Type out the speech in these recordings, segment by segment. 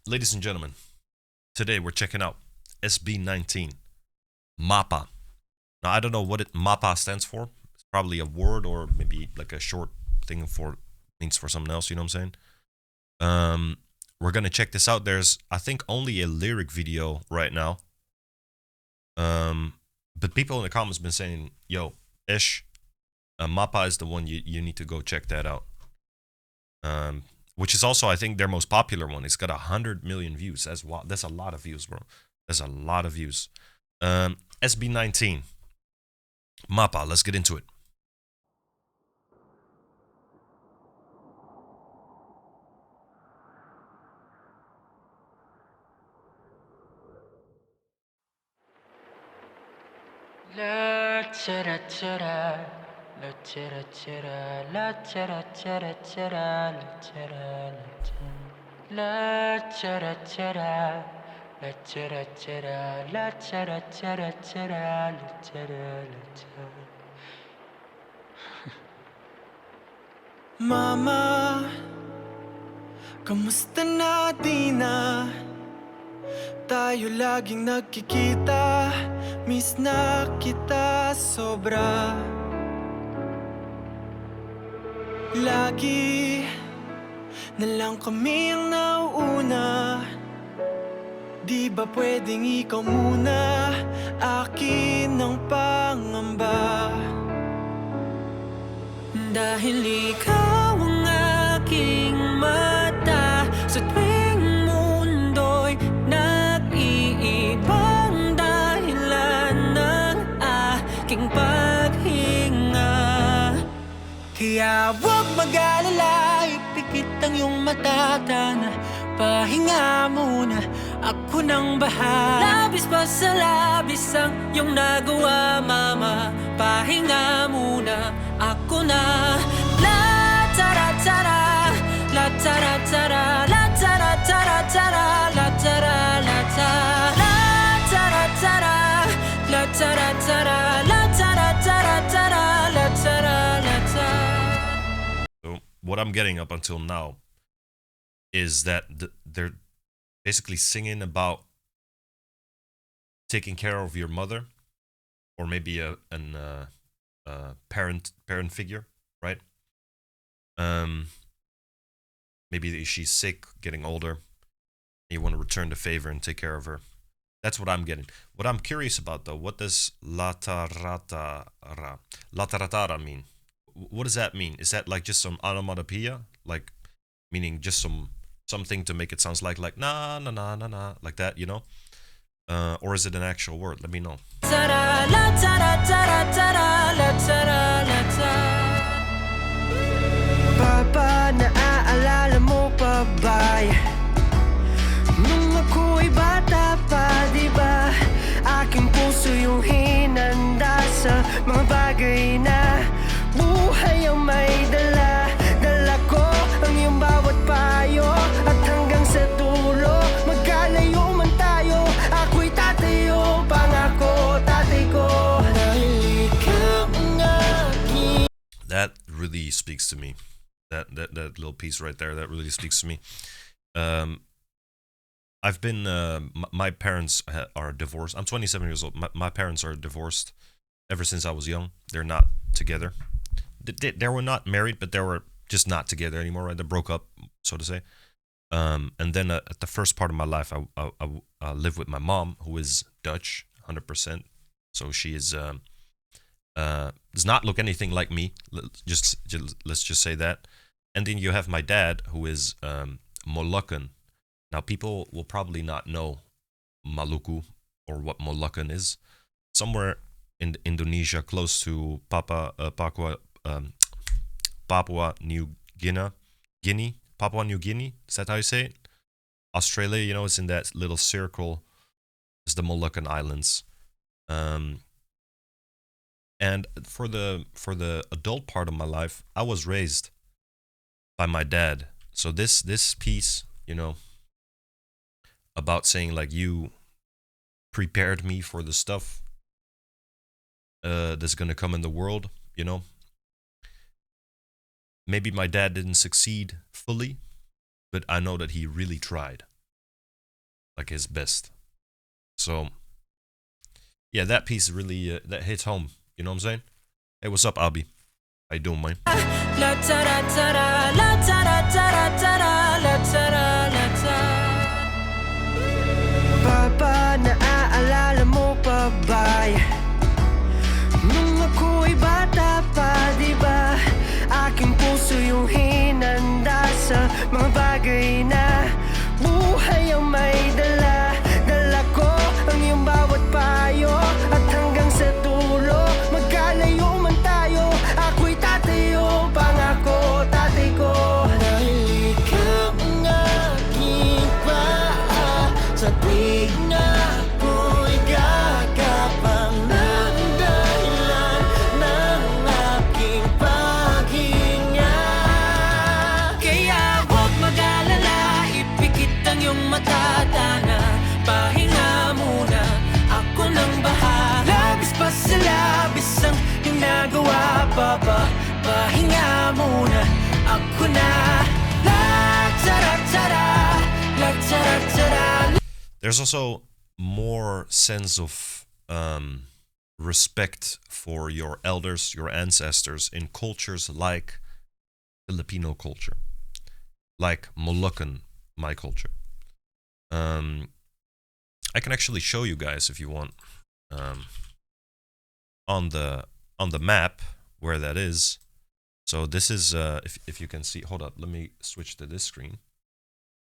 Ladies and gentlemen, today we're checking out SB19 Mapa. Now I don't know what Mapa stands for. It's probably a word or maybe like a short thing for means for something else. You know what I'm saying? We're gonna check this out. There's I think only a lyric video right now. But people in the comments been saying, "Yo, Ish, Mapa is the one you need to go check that out." Which is also I think their most popular one. It's got 100 million views. That's a lot of views, bro. That's a lot of views. SB19 Mapa. Let's get into it. La chara chara, la chara chara, la chara chara chara, la chara la chara chara, la chara chara, la chara chara chara, la chara Mama, kamusta na di na? Tayo laging nagkikita, miss na kita sobra. Lagi na lang kami ang nauuna. Di ba pwedeng ikaw muna, akin ang pangamba? Dahil ikaw ang aking mata sa tuwing mundo'y nag-iibang dahilan ng aking paghinga. Kaya huwag mag-alala, ipikit ang iyong mata na pahinga muna, ako nang bahala. Labis pa sa labis ang iyong nagawa, mama. Pahinga muna, ako na. La tara tara, la tara tara, la tara tara tara, la tara la tara, la tara tara, la tara tara, la tara tara tara, la tara la tara. So what I'm getting up until now is that they're basically singing about taking care of your mother, or maybe a parent figure, right? Maybe she's sick, getting older. You want to return the favor and take care of her. That's what I'm getting. What I'm curious about though, what does lataratara mean? What does that mean? Is that like just some onomatopoeia, like meaning just something to make it sounds like na na na na na, like that, you know? Or is it an actual word? Let me know. Papa, naaalala mo pa ba? Nung ako'y bata pa, diba? Aking puso yung hinanda sa mga bagay na buhay ang may dala. Dala ko ang iyong bawat payo, at hanggang sa dulo magkalayo man tayo, ako'y tatayo, pangako tatay ko. Dahil ikaw ang aking. That really speaks to me. That little piece right there, that really speaks to me. I've been my parents are divorced. I'm 27 years old. My parents are divorced ever since I was young. They're not together. They were not married, but they were just not together anymore. Right? They broke up, so to say. And then at the first part of my life, I lived with my mom, who is Dutch, 100%. So she is does not look anything like me. Let's just say that. And then you have my dad, who is Moluccan. Now people will probably not know Maluku or what Moluccan is. Somewhere in Indonesia, close to Papua New Guinea. Papua New Guinea. Is that how you say it? Australia, you know, it's in that little circle. It's the Moluccan Islands. And for the adult part of my life, I was raised by my dad. So this piece, you know, about saying like you prepared me for the stuff that's gonna come in the world, you know. Maybe my dad didn't succeed fully, but I know that he really tried. like his best. So yeah, that piece really that hits home. You know what I'm saying? Hey, what's up, Abi? How you doing, man? La tara tara, la tara tara tara, la tara la tara. Papa, naaalala mo pa ba? Nung ako'y bata pa, di ba? Aking puso yung hinanda sa mga bagay na buhay ang may dala. Dala ko ang iyong bawat payo, at hanggang sa dulo magkalayo man tayo, ako'y tatayo, pangako tatay ko. Dahil ikaw ang aking paa, sa tuwing na ako'y gagapang ng dahilan ng aking paghinga. Kaya huwag mag-alala, ipikit ang iyong mata, tana, pahinga muna, ako nang bahala. Labis pa sa labis ang ginagawa, papa, pahinga muna, ako na. La tara tara, la tara tara. There's also more sense of respect for your elders, your ancestors in cultures like Filipino culture, like Moluccan, my culture. I can actually show you guys if you want on the map where that is. So this is if you can see. Hold up, let me switch to this screen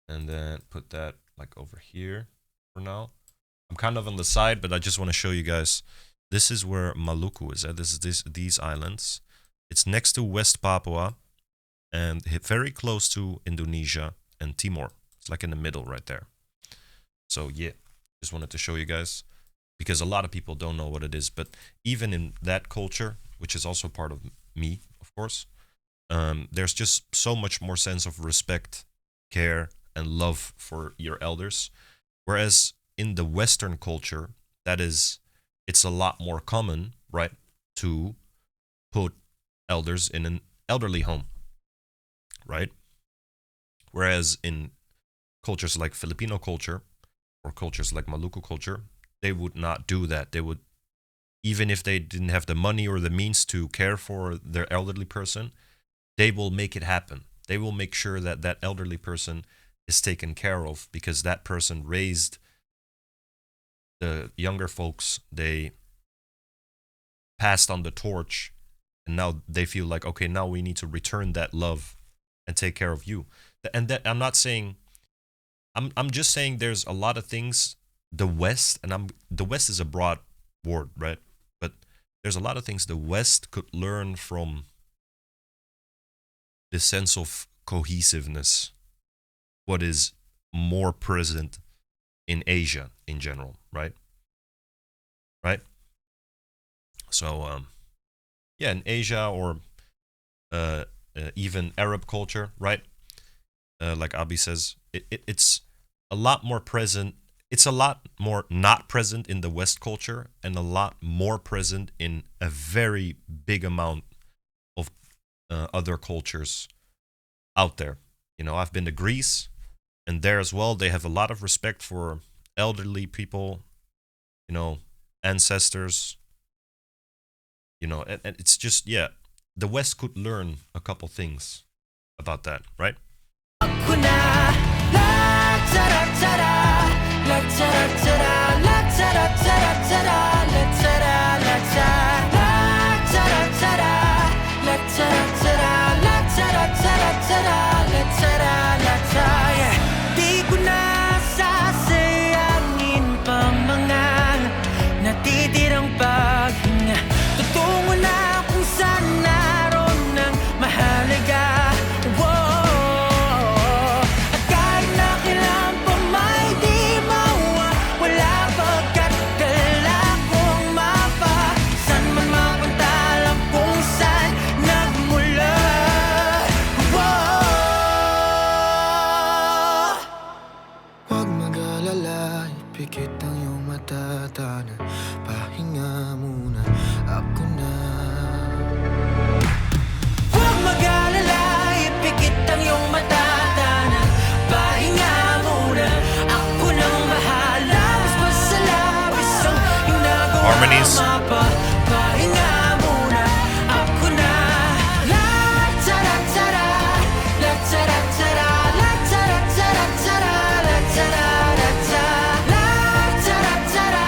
and then put that like over here for now. I'm kind of on the side, but I just want to show you guys. This is where Maluku is at. This is these islands. It's next to West Papua and very close to Indonesia and Timor. It's like in the middle right there. So yeah, just wanted to show you guys because a lot of people don't know what it is. But even in that culture, which is also part of me, of course, there's just so much more sense of respect, care, and love for your elders. Whereas in the Western culture, it's a lot more common, right, to put elders in an elderly home, right? Whereas in cultures like Filipino culture or cultures like Maluku culture, they would not do that. They would, even if they didn't have the money or the means to care for their elderly person, they will make it happen. They will make sure that that elderly person is taken care of because that person raised the younger folks. They passed on the torch, and now they feel like, okay, now we need to return that love and take care of you. And that I'm not saying, I'm just saying there's a lot of things the West, and the West is a broad word, right? But there's a lot of things the West could learn from the sense of cohesiveness, what is more present in Asia in general, right? Right? So, yeah, in Asia or even Arab culture, right? Like Abi says, it's a lot more present. It's a lot more not present in the West culture and a lot more present in a very big amount of other cultures out there. You know, I've been to Greece, and there as well, they have a lot of respect for elderly people, you know, ancestors, you know, and it's just, yeah, the West could learn a couple things about that, right? Di ko na sasayangin pa mga natitirang paghinga. Tutungo na kung saan naroon ng mahalaga. At kahit na kailan pa may di mawawala, pagkat dala kong mapa, saan man mapunta lang kung saan nagmula. Huwag mag-alala, ipikit ang iyong mata, tana, pahinga muna, ako na. Huwag mag-alala, ipikit ang iyong mata, tana, pahinga muna, ako nang bahala. harmonies. Pahinga muna, ako na. La tara tara, la tara tara, la tara tara tara, la tara tara, la tara tara,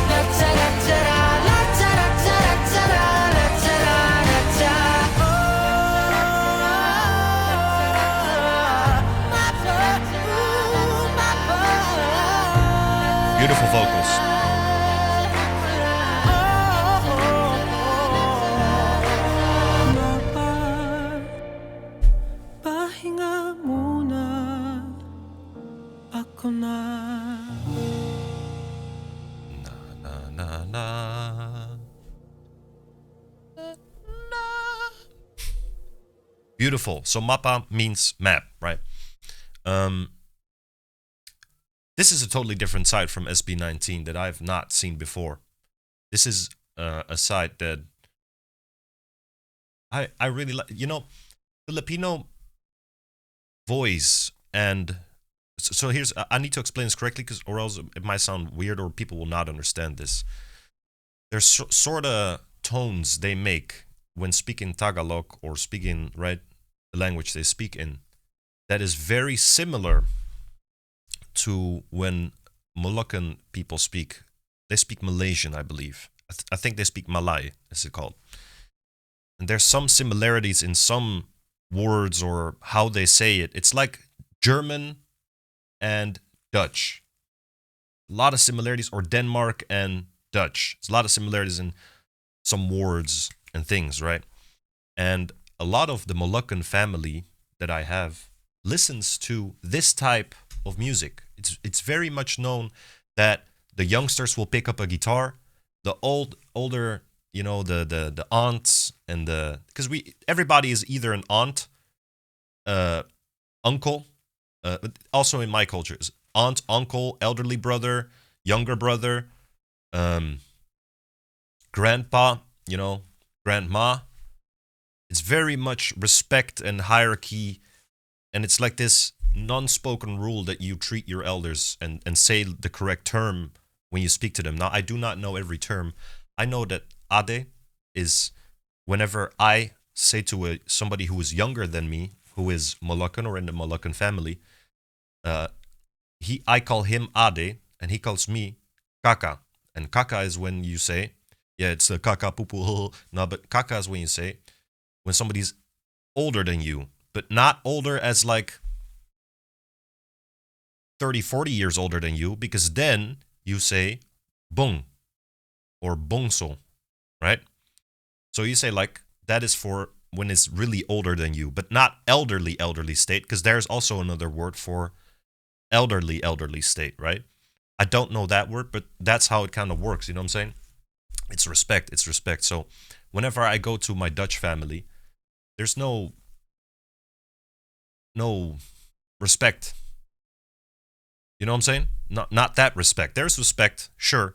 la tara tara, la tara tara tara, la tara tara. Beautiful vocals. Pahinga muna, ako na. Na na na. Beautiful. So Mapa means map, right? This is a totally different side from SB19 that I've not seen before. This is a side that I really like. You know, Filipino voice, and so here's, I need to explain this correctly, because or else it might sound weird or people will not understand this. There's sort of tones they make when speaking Tagalog or speaking, right, the language they speak in, that is very similar to when Moluccan people speak. They speak Malaysian, I believe. I think they speak Malay, as it's called. And there's some similarities in some words or how they say it. It's like German and Dutch. A lot of similarities, or Denmark and Dutch. There's a lot of similarities in some words and things, right? And a lot of the Moluccan family that I have listens to this type of music. It's very much known that the youngsters will pick up a guitar, the older, you know, the aunts and because everybody is either an aunt, uncle, also in my culture is aunt, uncle, elderly brother, younger brother, grandpa, you know, grandma. It's very much respect and hierarchy, and it's like this non-spoken rule that you treat your elders and say the correct term when you speak to them. Now, I do not know every term. I know that ade is whenever I say to somebody who is younger than me, who is Moluccan or in the Moluccan family, I call him ade and he calls me kaka. And kaka is when you say, yeah, it's the kaka pupu. No, but kaka is when you say when somebody's older than you, but not older as like 30, 40 years older than you, because then you say bong or bongso, right? So you say like that is for when it's really older than you, but not elderly state, because there's also another word for elderly state, right? I don't know that word, but that's how it kind of works, you know what I'm saying? It's respect. So whenever I go to my Dutch family, there's no respect. You know what I'm saying? Not that respect. There's respect, sure,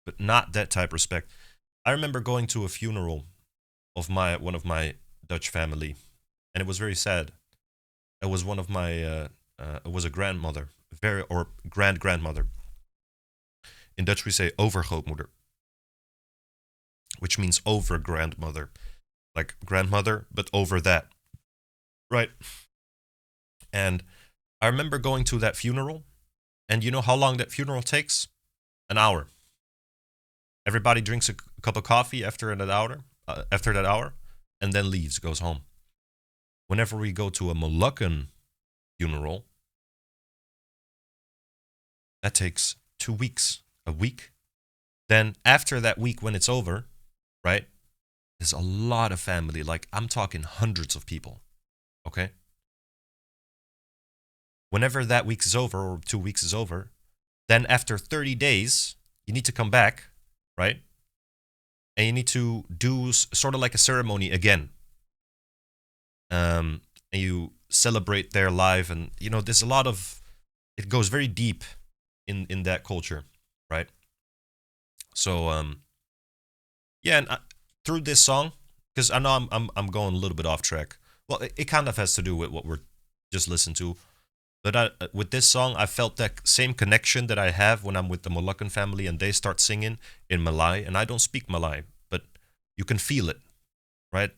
but not that type of respect. I remember going to a funeral of one of my Dutch family, and it was very sad. It was one of my it was a grandmother, or grandmother. In Dutch we say overgrootmoeder, which means over grandmother, like grandmother, but over that, right? And I remember going to that funeral. And you know how long that funeral takes? An hour. Everybody drinks a cup of coffee after that hour, and then leaves, goes home. Whenever we go to a Moluccan funeral, that takes 2 weeks, a week. Then after that week, when it's over, right, there's a lot of family. Like, I'm talking hundreds of people, okay? Whenever that week is over, or 2 weeks is over, then after 30 days, you need to come back, right? And you need to do sort of like a ceremony again. And you celebrate their life. And, you know, there's a lot of, it goes very deep in that culture, right? So, yeah, and through this song, because I know I'm going a little bit off track. Well, it kind of has to do with what we're just listening to. But with this song, I felt that same connection that I have when I'm with the Moluccan family and they start singing in Malay, and I don't speak Malay, but you can feel it, right?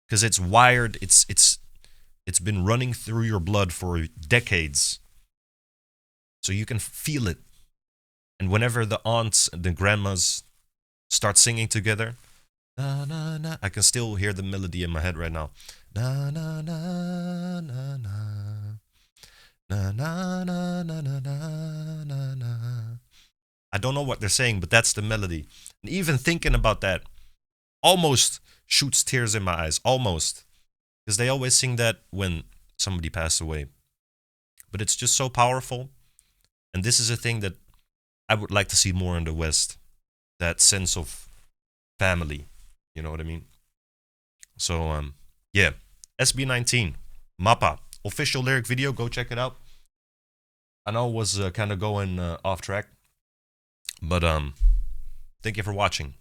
Because it's wired. It's been running through your blood for decades, so you can feel it. And whenever the aunts and the grandmas start singing together, na na na, I can still hear the melody in my head right now. Na na na na na. Na na na na na na na na. I don't know what they're saying, but that's the melody. And even thinking about that almost shoots tears in my eyes. Almost. Because they always sing that when somebody passed away. But it's just so powerful. And this is a thing that I would like to see more in the West. That sense of family. You know what I mean? So, yeah. SB19. Mapa. Official lyric video. Go check it out. I know it was kind of going off track. But thank you for watching.